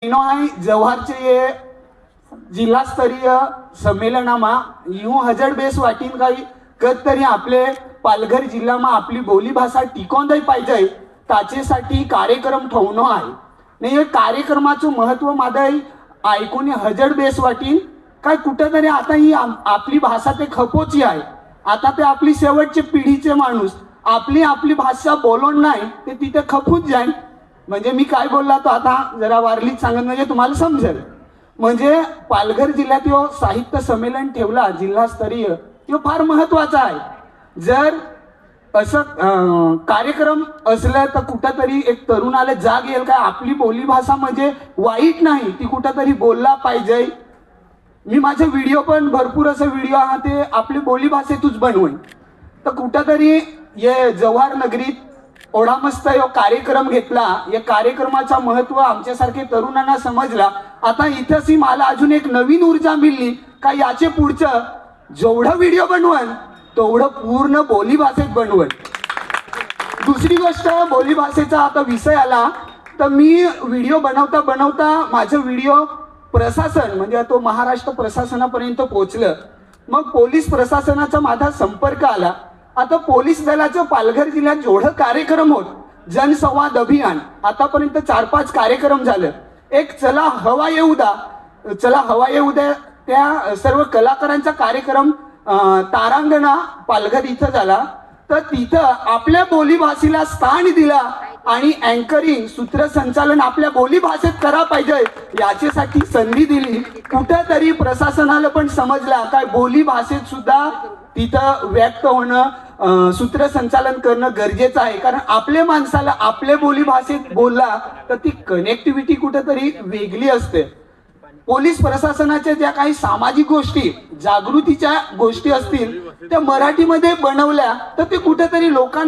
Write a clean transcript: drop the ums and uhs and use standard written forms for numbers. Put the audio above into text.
जव्हारचे ये जिल्हास्तरीय संमेलनामा यूं हजर बेस वाटीन काही कत तरी आपले पालघर जिल्ह्यामा आपली बोली भाषा टिकवून पाहिजे त्याच्यासाठी कार्यक्रम ठेवणं आहे नाही. कार्यक्रमाचं महत्व माझं ऐकून हजर बेस वाटीन काय कुठेतरी आता ही आपली भाषा ते खपोची आहे. आता ते आपली शेवटचे पिढीचे माणूस आपली आपली भाषा बोलून नाही ते तिथे खपूच जाईल. म्हणजे मी काय बोलला तो आता जरा वारलीच सांगत म्हणजे तुम्हाला समजेल. म्हणजे पालघर जिल्ह्यात यो साहित्य संमेलन ठेवला जिल्हास्तरीय तो फार महत्वाचा आहे. जर असं कार्यक्रम असलं तर कुठंतरी एक तरुणाला जाग येईल काय आपली बोली भाषा म्हणजे वाईट नाही ती कुठंतरी बोलला पाहिजे. मी माझे व्हिडिओ पण भरपूर असं व्हिडिओ हा ते आपली बोली भाषेतूच बनवेन. तर कुठंतरी ये जव्हार नगरीत ओढा मस्त यो कार्यक्रम घेतला. या कार्यक्रमाचा महत्व आमच्यासारखे तरुणांना समजला. आता इथंही मला अजून एक नवीन ऊर्जा मिळली का याचे पुढचं जेवढं व्हिडिओ बनवन तेवढं पूर्ण बोली भाषेत बनवन. दुसरी गोष्ट बोली भाषेचा आता विषय आला तर मी व्हिडिओ बनवता बनवता माझं व्हिडिओ प्रशासन म्हणजे तो महाराष्ट्र प्रशासनापर्यंत पोहोचलं. मग पोलीस प्रशासनाचा माझा संपर्क आला. आता पोलीस दलाचं पालघर जिल्ह्यात जेवढं कार्यक्रम होत जनसंवाद अभियान आतापर्यंत 4-5 कार्यक्रम झाले. एक चला हवा येऊ द्या त्या सर्व कलाकारांचा कार्यक्रम तारांगणा पालघर इथं झाला. तर तिथं आपल्या बोली भाषेला स्थान दिला आणि अँकरिंग सूत्रसंचालन आपल्या बोली भाषेत करा पाहिजे याच्यासाठी संधी दिली. कुठेतरी प्रशासनाला पण समजला काय बोली भाषेत सुद्धा तिथं व्यक्त होणं सूत्रसंचालन करणं गरजेचं आहे. कारण आपल्या माणसाला आपल्या बोली भाषेत बोलला तर ती कनेक्टिव्हिटी कुठेतरी वेगळी असते. पोलीस प्रशासनाच्या ज्या काही सामाजिक गोष्टी जागृतीच्या गोष्टी असतील त्या मराठीमध्ये बनवल्या तर ते कुठेतरी लोकांना